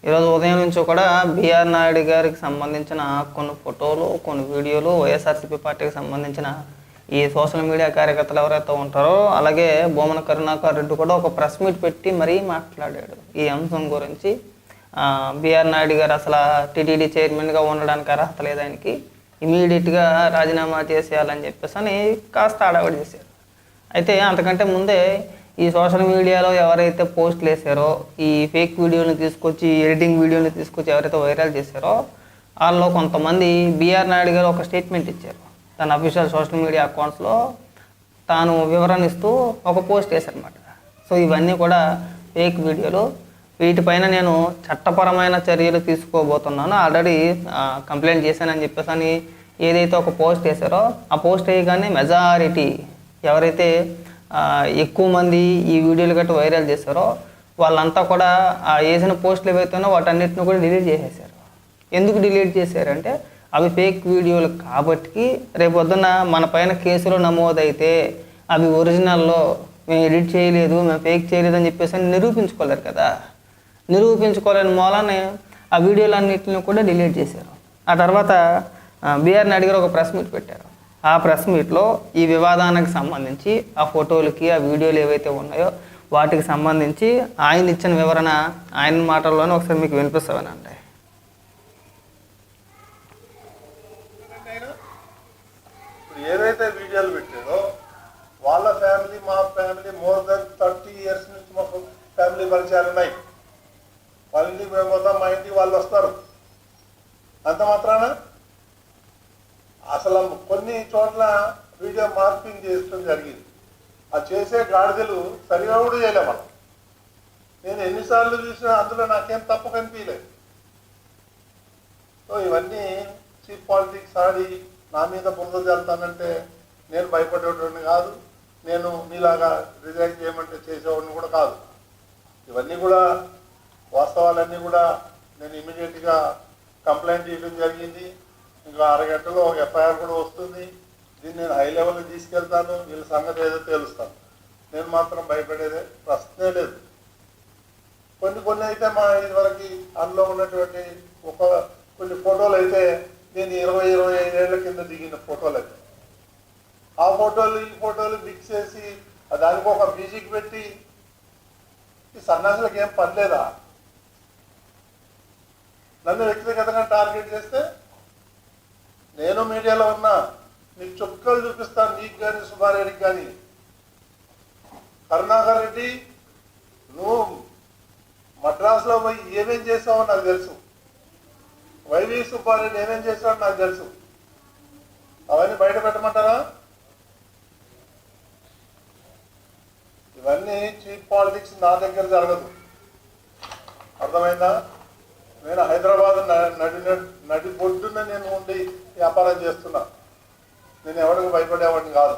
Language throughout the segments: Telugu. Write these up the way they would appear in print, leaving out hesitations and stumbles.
ఈరోజు ఉదయం నుంచి కూడా బిఆర్ నాయుడు గారికి సంబంధించిన కొన్ని ఫోటోలు, కొన్ని వీడియోలు, వైఎస్ఆర్సీపీ పార్టీకి సంబంధించిన ఈ సోషల్ మీడియా కార్యకర్తలు ఎవరైతే ఉంటారో, అలాగే బొమ్మన కరుణాకర్ రెడ్డి కూడా ఒక ప్రెస్ మీట్ పెట్టి మరీ మాట్లాడాడు ఈ అంశం గురించి. బిఆర్ నాయుడు గారు అసలు టీటీడీ చైర్మన్గా ఉండడానికి అర్హత లేదు, ఆయనకి ఇమీడియట్గా రాజీనామా చేసేయాలని చెప్పేసి అని కాస్త అడగడి చేశారు. అయితే అంతకంటే ముందే ఈ సోషల్ మీడియాలో ఎవరైతే పోస్టులు వేసారో, ఈ ఫేక్ వీడియోని తీసుకొచ్చి, ఎడిటింగ్ వీడియోని తీసుకొచ్చి ఎవరైతే వైరల్ చేశారో, వాళ్ళలో కొంతమంది బిఆర్ నాయుడు గారు ఒక స్టేట్మెంట్ ఇచ్చారు. తన అఫీషియల్ సోషల్ మీడియా అకౌంట్స్లో తాను వివరణ ఇస్తూ ఒక పోస్ట్ వేశారనమాట. సో ఇవన్నీ కూడా ఫేక్ వీడియోలు. వీటిపైన నేను చట్టపరమైన చర్యలు తీసుకోబోతున్నాను, ఆల్రెడీ కంప్లైంట్ చేశానని చెప్పేసి అని ఏదైతే ఒక పోస్ట్ వేశారో, ఆ పోస్ట్ వేయగానే మెజారిటీ ఎవరైతే ఎక్కువ మంది ఈ వీడియోలు గట్రా వైరల్ చేశారో వాళ్ళంతా కూడా ఆ వేసిన పోస్టులు ఏవైతేనో వాటన్నిటిని కూడా డిలీట్ చేసేసారు. ఎందుకు డిలీట్ చేశారంటే అవి ఫేక్ వీడియోలు కాబట్టి రేపొద్దున మన పైన కేసులు నమోదైతే అవి ఒరిజినల్లో మేము ఎడిట్ చేయలేదు, మేము ఫేక్ చేయలేదు అని చెప్పేసి నిరూపించుకోలేరు కదా. నిరూపించుకోలేని మూలానే ఆ వీడియోలన్నింటిని కూడా డిలీట్ చేశారు. ఆ తర్వాత బిఆర్ నాయుడు గారు ఒక ప్రెస్ మీట్ పెట్టారు. ఆ ప్రెస్ మీట్లో ఈ వివాదానికి సంబంధించి ఆ ఫోటోలకి, ఆ వీడియోలు ఏవైతే ఉన్నాయో వాటికి సంబంధించి ఆయన ఇచ్చిన వివరణ ఆయన మాటల్లోనే ఒకసారి మీకు వినిపిస్తామనండి. ఏదైతే వీడియోలు పెట్టారో వాళ్ళ ఫ్యామిలీ, మా ఫ్యామిలీ మోర్ దెన్ 30 years నుంచి మాకు ఫ్యామిలీ పరిచయాలు ఉన్నాయి. వాళ్ళ ఇంటికి మేము పోతాం, మా ఇంటికి వాళ్ళు వస్తారు. అంత మాత్రాన అసలు కొన్ని చోట్ల వీడియో మార్పింగ్ చేయడం జరిగింది. ఆ చేసే గాడిదలు సరిగా కూడా చేయలే మనం. నేను ఎన్నిసార్లు చూసినా అందులో నాకేం తప్పు కనిపించలేదు. సో ఇవన్నీ చీప్ పాలిటిక్స్ ఆడి నా మీద బురద జల్లుతానంటే నేను భయపడేవాడిని కాదు, నేను మీలాగా రిజైన్ చేయమంటే చేసేవాడిని కూడా కాదు. ఇవన్నీ కూడా వాస్తవాలన్నీ కూడా నేను ఇమీడియట్గా కంప్లైంట్ చేయడం జరిగింది. ఇంకా అరగంటలో ఎఫ్ఐఆర్ కూడా వస్తుంది. దీన్ని నేను హై లెవెల్కి తీసుకెళ్తాను, వీళ్ళ సంగతి ఏదో తేలుస్తాను. నేను మాత్రం భయపడేదే ప్రశ్నే లేదు. కొన్ని అయితే మా ఇదివరకు అందులో ఉన్నటువంటి కొన్ని ఫోటోలు అయితే నేను 20-25 ఏళ్ల కింద దిగిన ఫోటోలు అయితే ఆ ఫోటోలు ఈ ఫోటోలు మిక్స్ చేసి దానికి ఒక మ్యూజిక్ పెట్టి ఈ సన్యాసులకు ఏం పని లేదా? నన్ను వ్యక్తిగతంగా టార్గెట్ చేస్తే నేను మీడియాలో ఉన్నా, నీకు చుక్కలు చూపిస్తాను, నీకు కానీ సుబ్బారెడ్డికి కానీ. కరుణాకర్ రెడ్డి, నువ్వు మద్రాసులో పోయి ఏమేం చేసావో నాకు తెలుసు. వైవి సుబ్బారెడ్డి ఏమేం చేసావో నాకు తెలుసు. అవన్నీ బయట పెట్టమంటారా? ఇవన్నీ చీప్ పాలిటిక్స్ నా దగ్గర జరగదు, అర్థమైందా? నేను హైదరాబాద్ నడి బొడ్డున నేను ఉండి వ్యాపారం చేస్తున్నా. నేను ఎవరికి భయపడేవాడిని కాదు.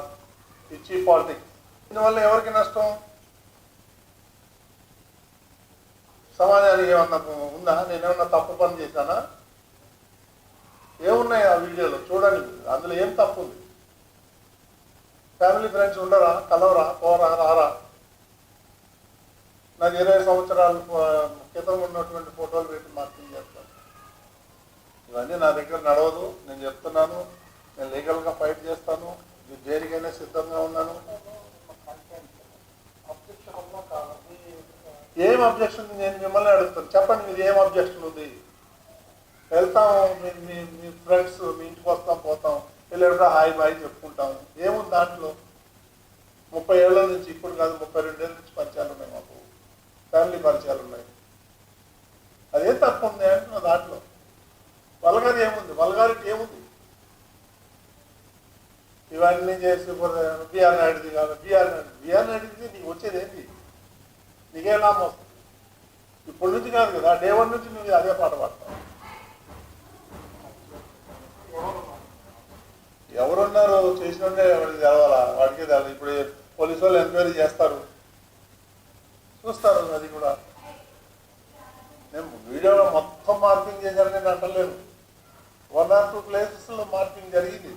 ఈ చీప్ పాలిటిక్స్ దీనివల్ల ఎవరికి నష్టం? సమాజానికి ఏమన్నా ఉందా? నేనేమన్నా తప్పు పని చేశానా? ఏమున్నాయి ఆ వీడియోలో చూడండి, అందులో ఏం తప్పు ఉంది? ఫ్యామిలీ ఫ్రెండ్స్ ఉండరా? కలవరా? పోరా? రారా? నాకు 20 సంవత్సరాల క్రితం ఉన్నటువంటి ఫోటోలు పెట్టి మార్కింగ్ చేస్తాను. ఇవన్నీ నా దగ్గర నడవదు. నేను చెప్తున్నాను, నేను లీగల్గా ఫైట్ చేస్తాను. దేనికైనా సిద్ధంగా ఉన్నాను. ఏం అబ్జెక్షన్? నేను మిమ్మల్ని అడుగుతాను, చెప్పండి మీది ఏం అబ్జెక్షన్ ఉంది? వెళ్తాం, మీ ఫ్రెండ్స్ మీ ఇంటికి వస్తాం, పోతాం, వెళ్ళేటప్పుడు హాయ్ బాయ్ చెప్పుకుంటాం. ఏముంది దాంట్లో? 30 ఏళ్ళ నుంచి, ఇప్పుడు కాదు 32 ఏళ్ళ నుంచి పరిచయాలు ఉన్నాయి మాకు, ఫ్యామిలీ పరిచయాలు ఉన్నాయి. అదే తప్పు ఉంది అంటున్నా. దాంట్లో వల్గారి ఏముంది? వల్గారిటీ ఏముంది? ఇవన్నీ చేసి బిఆర్ నాయుడుది కాదు, బిఆర్ నాయుడుది నీకు వచ్చేది ఏంటి? నీకే లాభం వస్తుంది? ఇప్పటి నుంచి కాదు కదా, డే 1 నుంచి నువ్వు అదే పాట పాడతావు. ఎవరున్నారు చేసినంటే వాడికి తెలవాలా? వాడికే తెలవాలి. ఇప్పుడు పోలీసు వాళ్ళు ఎంక్వైరీ చేస్తారు, చూస్తారు. అది కూడా నేను వీడియోలో మొత్తం మార్పింగ్ చేశానని నేను అంటలేను. 1 or 2 ప్లేసెస్లో మార్పింగ్ జరిగింది.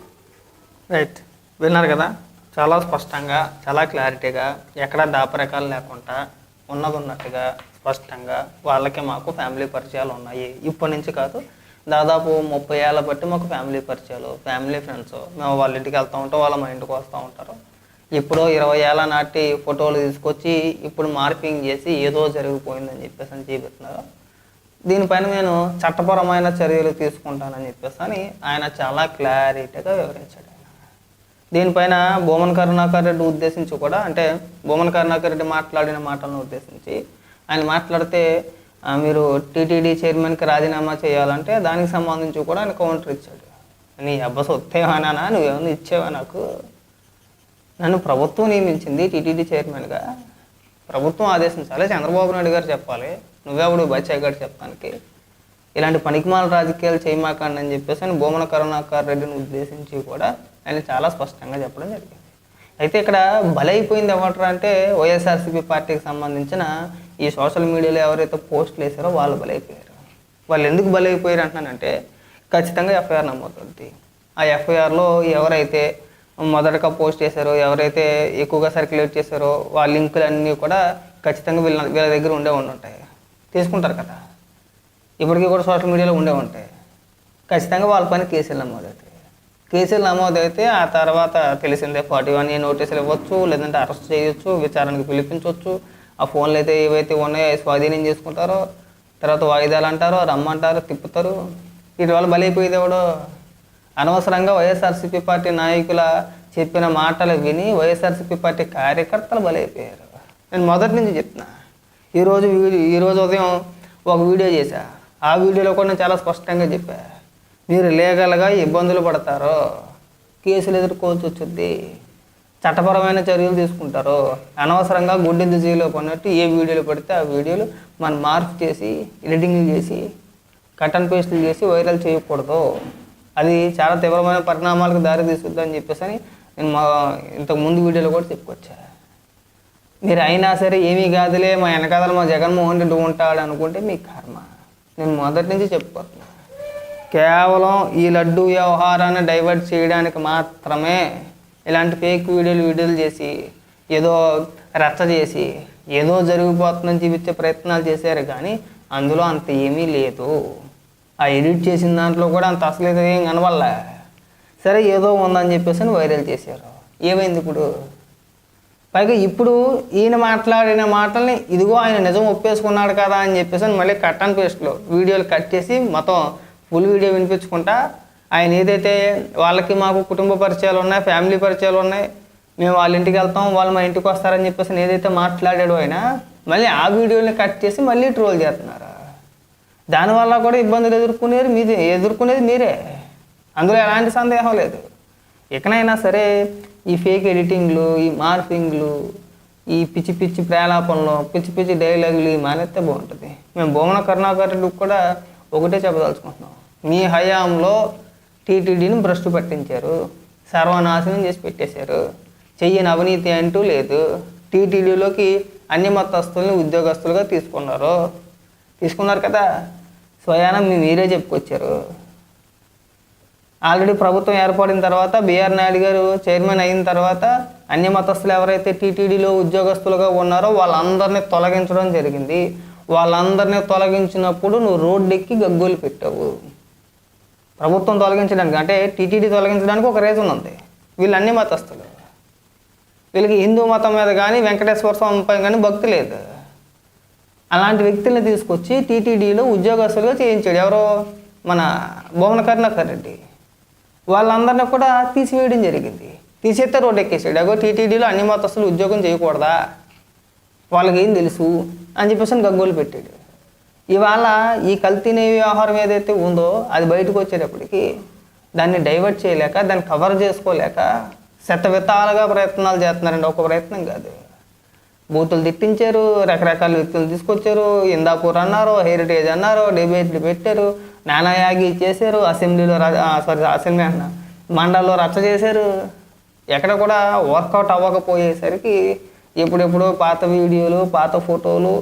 రైట్, విన్నారు కదా, చాలా స్పష్టంగా, చాలా క్లారిటీగా, ఎక్కడ దాపరకాలు లేకుండా ఉన్నది ఉన్నట్టుగా స్పష్టంగా వాళ్ళకి మాకు ఫ్యామిలీ పరిచయాలు ఉన్నాయి. ఇప్పటి నుంచి కాదు, దాదాపు 30 ఏళ్ళ బట్టి మాకు ఫ్యామిలీ పరిచయాలు, ఫ్యామిలీ ఫ్రెండ్స్. మేము వాళ్ళ ఇంటికి వెళ్తూ ఉంటాం, వాళ్ళ మా ఇంటికి వస్తూ ఉంటారు. ఇప్పుడు 20 ఏళ్ళ నాటి ఫోటోలు తీసుకొచ్చి ఇప్పుడు మార్పింగ్ చేసి ఏదో జరిగిపోయిందని చెప్పేసి అని చూపిస్తున్నారు. దీనిపైన నేను చట్టపరమైన చర్యలు తీసుకుంటానని చెప్పేసి అని ఆయన చాలా క్లారిటీగా వివరించాడు. దీనిపైన బొమ్మన కరుణాకర్ రెడ్డి ఉద్దేశించి కూడా, అంటే బొమ్మన కరుణాకర్ రెడ్డి మాట్లాడిన మాటలను ఉద్దేశించి ఆయన మాట్లాడితే, మీరు టీటీడీ చైర్మన్కి రాజీనామా చేయాలంటే దానికి సంబంధించి కూడా ఆయన కౌంటర్ ఇచ్చాడు. నీ అబ్బా సొత్తేవానా, నువ్వేమన్నా ఇచ్చేవా నాకు? నన్ను ప్రభుత్వం నియమించింది టీటీడీ చైర్మన్గా, ప్రభుత్వం ఆదేశించాలి, చంద్రబాబు నాయుడు గారు చెప్పాలి, నువ్వెవడు బచ్చాయి గారు చెప్పడానికి? ఇలాంటి పనికిమాల రాజకీయాలు చేయమాకండి అని చెప్పేసి ఆయన బొమ్మన కరుణాకర్ రెడ్డిని ఉద్దేశించి కూడా ఆయన చాలా స్పష్టంగా చెప్పడం జరిగింది. అయితే ఇక్కడ బలైపోయింది ఎవరు అంటే వైఎస్ఆర్సీపీ పార్టీకి సంబంధించిన ఈ సోషల్ మీడియాలో ఎవరైతే పోస్టులు వేసారో వాళ్ళు బలైపోయారు. వాళ్ళు ఎందుకు బలైపోయారు అంటున్నానంటే, ఖచ్చితంగా ఎఫ్ఐఆర్ నమోదవుతుంది. ఆ ఎఫ్ఐఆర్లో ఎవరైతే మొదటగా పోస్ట్ చేశారో, ఎవరైతే ఎక్కువగా సర్క్యులేట్ చేశారో వాళ్ళ లింకులన్నీ కూడా ఖచ్చితంగా వీళ్ళ దగ్గర ఉండే ఉంటాయి, తీసుకుంటారు కదా. ఇప్పటికీ కూడా సోషల్ మీడియాలో ఉండే ఉంటాయి. ఖచ్చితంగా వాళ్ళ పైన కేసులు నమోదవుతాయి. కేసులు నమోదైతే ఆ తర్వాత తెలిసిందే 41A నోటీసులు ఇవ్వచ్చు, లేదంటే అరెస్ట్ చేయొచ్చు, విచారణకు పిలిపించవచ్చు. ఆ ఫోన్లు అయితే ఏవైతే ఉన్నాయో స్వాధీనం చేసుకుంటారో, తర్వాత వాయిదాలు అంటారో, రమ్మంటారో, తిప్పుతారు. వీటి వల్ల బలైపోయేది ఎవడో? అనవసరంగా వైఎస్ఆర్సీపీ పార్టీ నాయకుల చెప్పిన మాటలు విని వైఎస్ఆర్సీపీ పార్టీ కార్యకర్తలు బలైపోయారు. నేను మొదటి నుంచి చెప్తున్నా. ఈరోజు ఉదయం ఒక వీడియో చేశా. ఆ వీడియోలో కూడా నేను చాలా స్పష్టంగా చెప్పా, మీరు లీగల్గా ఇబ్బందులు పడతారో, కేసులు ఎదుర్కోవాల్సి వచ్చింది, చట్టపరమైన చర్యలు తీసుకుంటారు. అనవసరంగా గుడ్డెద్దు చేలో పడినట్టు ఏ వీడియోలు పడితే ఆ వీడియోలు మనం మార్పు చేసి, ఎడిటింగ్లు చేసి, కట్ అండ్ పేస్టులు చేసి వైరల్ చేయకూడదు. అది చాలా తీవ్రమైన పరిణామాలకు దారి తీస్తుందని చెప్పేసి నేను ఇంతకు ముందు వీడియోలో కూడా చెప్పుకొచ్చా. మీరు అయినా సరే ఏమీ కాదులే, మా వెనకాదలు మా జగన్మోహన్ రెడ్డి ఉంటాడు అనుకుంటే మీ కర్మ. నేను మొదటి నుంచి చెప్పుకోతున్నా, కేవలం ఈ లడ్డు వ్యవహారాన్ని డైవర్ట్ చేయడానికి మాత్రమే ఇలాంటి ఫేక్ వీడియోలు చేసి, ఏదో రచ్చ చేసి, ఏదో జరిగిపోతుందని చూపించే ప్రయత్నాలు చేశారు. కానీ అందులో అంత ఏమీ లేదు. ఆ ఎడిట్ చేసిన దాంట్లో కూడా అంత అసలు ఏం కనవల్ల. సరే ఏదో ఉందని చెప్పేసి వైరల్ చేశారు. ఏమైంది ఇప్పుడు? పైగా ఇప్పుడు ఈయన మాట్లాడిన మాటల్ని ఇదిగో ఆయన నిజం ఒప్పేసుకున్నాడు కదా అని చెప్పేసి మళ్ళీ కట్ అండ్ పేస్ట్లో వీడియోలు కట్ చేసి మొత్తం ఫుల్ వీడియో వినిపించుకుంటా, ఆయన ఏదైతే వాళ్ళకి మాకు కుటుంబ పరిచయాలు ఉన్నాయి, ఫ్యామిలీ పరిచయాలు ఉన్నాయి, మేము వాళ్ళ ఇంటికి వెళ్తాం, వాళ్ళు మా ఇంటికి వస్తారని చెప్పేసి ఏదైతే మాట్లాడాడో ఆయన మళ్ళీ ఆ వీడియోని కట్ చేసి మళ్ళీ ట్రోల్ చేస్తున్నారు. దానివల్ల కూడా ఇబ్బందులు ఎదుర్కొనేది మీరే, అందులో ఎలాంటి సందేహం లేదు. ఎక్కడైనా సరే ఈ ఫేక్ ఎడిటింగ్లు, ఈ మార్పింగ్లు, ఈ పిచ్చి పిచ్చి ప్రేలాపనలు, పిచ్చి పిచ్చి డైలాగులు మానేస్తే బాగుంటుంది. మేము బొమ్మన కరుణాకర్ రెడ్డికి కూడా ఒకటే చెప్పదలుచుకుంటున్నాం, మీ హయాంలో టీటీడీని భ్రష్టు పట్టించారు, సర్వనాశనం చేసి పెట్టేశారు, చెయ్యని అవినీతి అంటూ లేదు. టీటీడీలోకి అన్ని మతస్థుల్ని ఉద్యోగస్తులుగా తీసుకున్నారు కదా, స్వయానం మీరే చెప్పుకొచ్చారు. ఆల్రెడీ ప్రభుత్వం ఏర్పడిన తర్వాత బిఆర్ నాయుడు గారు చైర్మన్ అయిన తర్వాత అన్ని మతస్థులు ఎవరైతే టీటీడీలో ఉద్యోగస్తులుగా ఉన్నారో వాళ్ళందరినీ తొలగించడం జరిగింది. వాళ్ళందరినీ తొలగించినప్పుడు నువ్వు రోడ్డెక్కి గగ్గోలు పెట్టావు. ప్రభుత్వం తొలగించడానికి, అంటే టీటీడీ తొలగించడానికి ఒక రీజన్ ఉంది. వీళ్ళు అన్ని మతస్థులు, వీళ్ళకి హిందూ మతం మీద కానీ వెంకటేశ్వర స్వామిపై కానీ భక్తి లేదు. అలాంటి వ్యక్తుల్ని తీసుకొచ్చి టీటీడీలో ఉద్యోగస్తులుగా చేయించాడు ఎవరో, మన బొమ్మన కరుణాకర్ రెడ్డి. వాళ్ళందరినీ కూడా తీసివేయడం జరిగింది. తీసేస్తే రోడ్డు ఎక్కేసాడు. అగో టీటీడీలో అన్ని మతస్థులు ఉద్యోగం చేయకూడదా, వాళ్ళకి ఏం తెలుసు అని చెప్పేసి గగ్గోలు పెట్టాడు. ఇవాళ ఈ కల్తీ వ్యవహారం ఏదైతే ఉందో అది బయటకు వచ్చేటప్పటికి దాన్ని డైవర్ట్ చేయలేక, దాన్ని కవర్ చేసుకోలేక శతవిధాలుగా ప్రయత్నాలు చేస్తున్నారండి. ఒక ప్రయత్నం కాదు, బూతులు తిట్టించారు, రకరకాల వ్యక్తులు తీసుకొచ్చారు, ఇందాపూర్ అన్నారు, హెరిటేజ్ అన్నారు, డిబేట్లు పెట్టారు, నానాయాగి చేశారు, అసెంబ్లీ మండల్లో రచ్చ చేశారు. ఎక్కడ కూడా వర్కౌట్ అవ్వకపోయేసరికి ఎప్పుడెప్పుడో పాత వీడియోలు, పాత ఫోటోలు,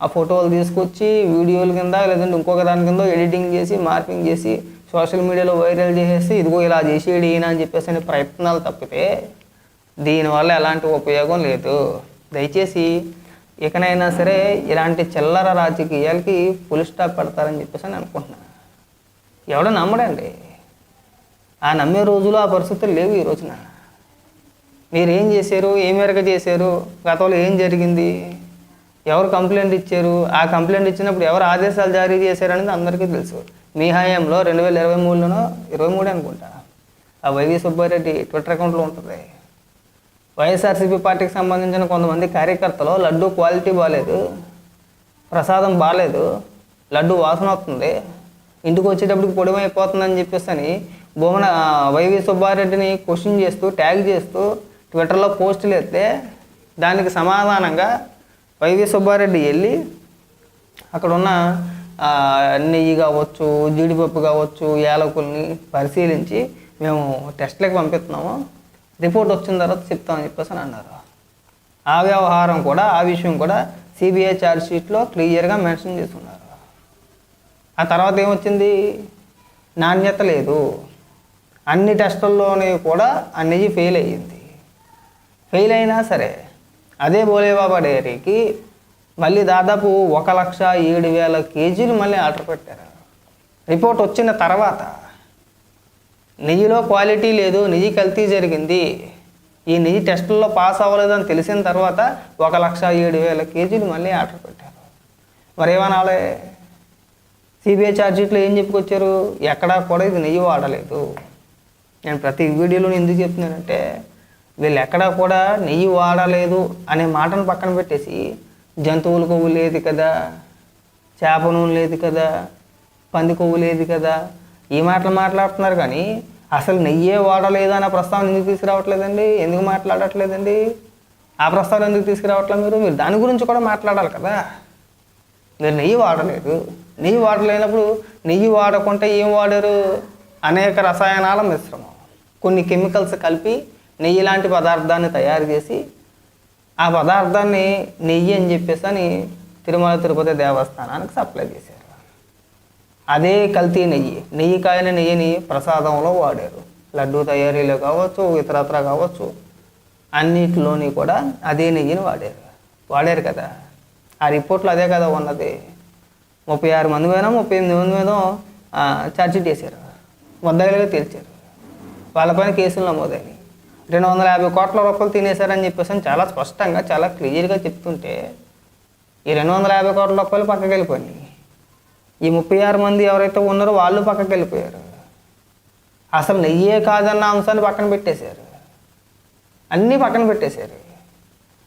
ఆ ఫోటోలు తీసుకొచ్చి వీడియోల కింద లేదంటే ఇంకొక దాని కింద ఎడిటింగ్ చేసి, మార్పింగ్ చేసి సోషల్ మీడియాలో వైరల్ చేసేసి ఇదిగో ఇలా చేసేది ఈయన అని చెప్పేసి ప్రయత్నాలు తప్పితే దీనివల్ల ఎలాంటి ఉపయోగం లేదు. దయచేసి ఇకనైనా సరే ఇలాంటి చిల్లర రాజకీయాలకి ఫుల్ స్టాప్ పెడతారని చెప్పేసి అని అనుకుంటున్నాను. ఎవడో నమ్మడండి. ఆ నమ్మే రోజులు ఆ పరిస్థితులు లేవు ఈ రోజున. మీరు ఏం చేశారు, ఏ మేరకు చేశారు, గతంలో ఏం జరిగింది, ఎవరు కంప్లైంట్ ఇచ్చారు, ఆ కంప్లైంట్ ఇచ్చినప్పుడు ఎవరు ఆదేశాలు జారీ చేశారనేది అందరికీ తెలుసు. మీ హయాంలో 2023లోనో 23 అనుకుంటా ఆ వైవి సుబ్బారెడ్డి ట్విట్టర్ అకౌంట్లో ఉంటుంది. వైఎస్ఆర్సీపీ పార్టీకి సంబంధించిన కొంతమంది కార్యకర్తలు లడ్డు క్వాలిటీ బాగాలేదు, ప్రసాదం బాగాలేదు, లడ్డు వాసన వస్తుంది, ఇంటికి వచ్చేటప్పటికి పొడిమైపోతుందని చెప్పేసి అని వైవి సుబ్బారెడ్డిని క్వశ్చన్ చేస్తూ ట్యాగ్ చేస్తూ ట్విట్టర్లో పోస్టులు ఎత్తే దానికి సమాధానంగా వైవి సుబ్బారెడ్డి వెళ్ళి అక్కడ ఉన్న నెయ్యి కావచ్చు, జీడిపప్పు కావచ్చు, యాలకుల్ని పరిశీలించి మేము టెస్ట్లకు పంపిస్తున్నాము, రిపోర్ట్ వచ్చిన తర్వాత చెప్తామని చెప్పేసి అని అన్నారు. ఆ వ్యవహారం కూడా, ఆ విషయం కూడా సిబిఐ ఛార్జ్ షీట్లో క్లియర్గా మెన్షన్ చేస్తున్నారు. ఆ తర్వాత ఏమొచ్చింది? నాణ్యత లేదు, అన్ని టెస్టుల్లోనే కూడా ఆ నెయ్యి ఫెయిల్ అయ్యింది. ఫెయిల్ అయినా సరే అదే భోలేబాబా డైరీకి మళ్ళీ దాదాపు 1,07,000 కేజీలు మళ్ళీ ఆర్డర్ పెట్టారు. రిపోర్ట్ వచ్చిన తర్వాత నెయ్యిలో క్వాలిటీ లేదు, నెయ్యి కల్తీ జరిగింది, ఈ నెయ్యి టెస్టుల్లో పాస్ అవ్వలేదని తెలిసిన తర్వాత 1,07,000 కేజీలు మళ్ళీ ఆర్డర్ పెట్టారు. మరి ఏమనాలి? సిబిఐ ఛార్జ్షీట్లో ఏం చెప్పుకొచ్చారు? ఎక్కడా కూడా ఇది నెయ్యి వాడలేదు. నేను ప్రతి వీడియోలో ఎందుకు చెప్తున్నానంటే, వీళ్ళు ఎక్కడా కూడా నెయ్యి వాడలేదు అనే మాటను పక్కన పెట్టేసి జంతువుల కొవ్వు లేదు కదా, చేప నూనె లేదు కదా, పంది కొవ్వు లేదు కదా, ఈ మాటలు మాట్లాడుతున్నారు. కానీ అసలు నెయ్యే వాడలేదు అనే ప్రస్తావన ఎందుకు తీసుకురావట్లేదండి? ఎందుకు మాట్లాడట్లేదండి? ఆ ప్రస్తావన ఎందుకు తీసుకురావట్లేదు? మీరు దాని గురించి కూడా మాట్లాడాలి కదా. మీరు నెయ్యి వాడలేదు, నెయ్యి వాడలేనప్పుడు నెయ్యి వాడకుంటే ఏం వాడారు? అనేక రసాయనాల మిశ్రమం, కొన్ని కెమికల్స్ కలిపి నెయ్యి లాంటి పదార్థాన్ని తయారు చేసి ఆ పదార్థాన్ని నెయ్యి అని చెప్పేసి అని తిరుమల తిరుపతి దేవస్థానానికి సప్లై చేశారు. అదే కల్తీ నెయ్యి, నెయ్యి కాయని నెయ్యిని ప్రసాదంలో వాడారు. లడ్డూ తయారీలో కావచ్చు, ఇతరత్ర కావచ్చు, అన్నిటిలోని కూడా అదే నెయ్యిని వాడారు కదా. ఆ రిపోర్ట్లో అదే కదా ఉన్నది. 36 మంది మీద 38 మంది మీద ఛార్జ్షీట్ చేశారు, ముద్దాయిలుగా తేల్చారు. వాళ్ళపైన కేసులు నమోదైనవి. 250 కోట్ల రూపాయలు తినేశారని చెప్పేసి చాలా స్పష్టంగా చాలా క్లియర్గా చెప్తుంటే ఈ 250 కోట్ల రూపాయలు పక్కకి వెళ్ళిపోయినాయి. ఈ 36 మంది ఎవరైతే ఉన్నారో వాళ్ళు పక్కకి వెళ్ళిపోయారు. అసలు నెయ్యే కాదన్న అంశాన్ని పక్కన పెట్టేశారు. అన్నీ పక్కన పెట్టేశారు.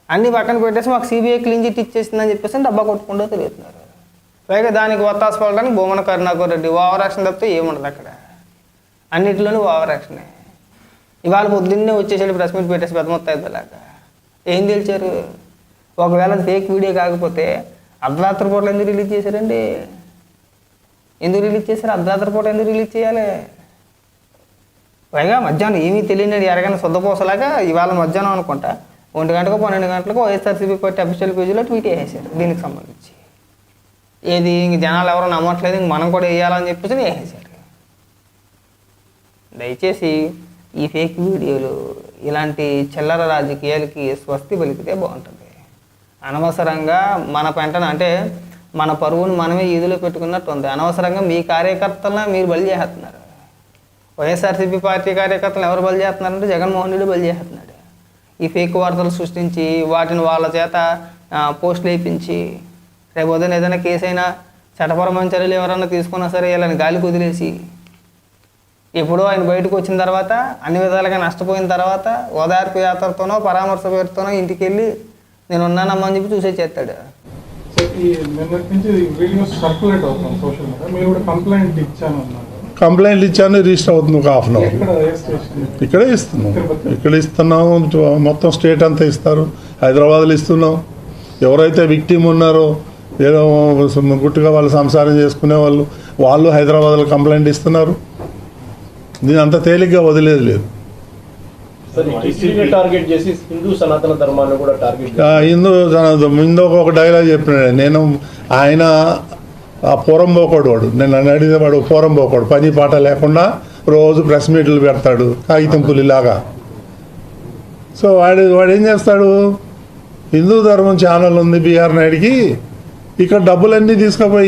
అన్నీ పక్కన పెట్టేసి మాకు సిబిఐ క్లీన్ చిట్ ఇచ్చేసిందని చెప్పేసి డబ్బా కొట్టుకుంటూ తిరుగుతున్నారు. పైగా దానికి ఒత్తాసు పడడానికి భూమన కరుణాకర్ రెడ్డి ఓవర్ యాక్షన్ తప్పితే ఏముండదు అక్కడ. అన్నింటిలోనూ ఓవర్ యాక్షనే. ఇవాళ పొద్దున్నే వచ్చేసాడు ప్రెస్ మీట్ పెట్టేసి పెద్ద మొత్తం అయిపోయేలాగా. ఏం తెలిసారు? ఒకవేళ ఫేక్ వీడియో కాకపోతే అర్ధరాత్రి పూటలు ఎందుకు రిలీజ్ చేశారండి? ఎందుకు రిలీజ్ చేశారు? అర్ధరాత్రి పూట ఎందుకు రిలీజ్ చేయాలి? పైగా మధ్యాహ్నం ఏమీ తెలియని ఎరగని శుద్ధపోసలాగా ఇవాళ మధ్యాహ్నం అనుకుంటా 1 గంటకు 12 గంటలకు వైఎస్ఆర్సీపీ పార్టీ అఫీషియల్ పేజీలో ట్వీట్ వేసేసారు దీనికి సంబంధించి. ఏది ఇంక జనాలు ఎవరో నమ్మట్లేదు, ఇంక మనం కూడా వేయాలని చెప్పేసి వేసేసారు. దయచేసి ఈ ఫేక్ వీడియోలు, ఇలాంటి చిల్లర రాజకీయాలకి స్వస్తి పలికితే బాగుంటుంది. అనవసరంగా మన పెంటన అంటే మన పరువును మనమే ఈదులో పెట్టుకున్నట్టు ఉంది. అనవసరంగా మీ కార్యకర్తలను మీరు బలి చేస్తున్నారు. వైఎస్ఆర్సీపీ పార్టీ కార్యకర్తలు ఎవరు బలి చేస్తున్నారంటే జగన్మోహన్ రెడ్డి బలి చేస్తున్నాడు. ఈ ఫేక్ వార్తలు సృష్టించి వాటిని వాళ్ళ చేత పోస్టులు వేయించి రేపు ఉదయం ఏదైనా కేసు అయినా చట్టపరమైన చర్యలు ఎవరన్నా తీసుకున్నా సరే వీళ్ళని గాలి కుదిలేసి ఎప్పుడో ఆయన బయటకు వచ్చిన తర్వాత అన్ని విధాలుగా నష్టపోయిన తర్వాత ఓదార్పు యాత్రతోనో పరామర్శ పేరుతోనో ఇంటికి వెళ్ళి నేను ఉన్నానమ్మా అని చెప్పి చూసే చేస్తాడు. కంప్లైంట్ ఇచ్చాను, రిజిస్టర్ అవుతుంది ఒక హాఫ్ అన్ అవర్. ఇక్కడే ఇస్తున్నాం, ఇక్కడ ఇస్తున్నాము, మొత్తం స్టేట్ అంతా ఇస్తారు. హైదరాబాద్లో ఇస్తున్నాం. ఎవరైతే విక్టిమ్ ఉన్నారో ఏదో గుట్టుగా వాళ్ళు సంసారం చేసుకునే వాళ్ళు హైదరాబాద్లో కంప్లైంట్ ఇస్తున్నారు. దీని అంత తేలిగ్గా వదిలేదు లేదు. హిందూ ఒక డైలాగ్ చెప్పినాడు. నేను ఆయన ఆ పూరం పోకోడు వాడు, నేను నన్ను అడిగితే వాడు పూరం పోకోడు, పని పాట లేకుండా రోజు ప్రెస్ మీట్లు పెడతాడు కాగితం పులిలాగా. సో వాడు ఏం చేస్తాడు, హిందూ ధర్మం ఛానల్ ఉంది బిఆర్ నాయుడికి, ఇక్కడ డబ్బులన్నీ తీసుకుపోయి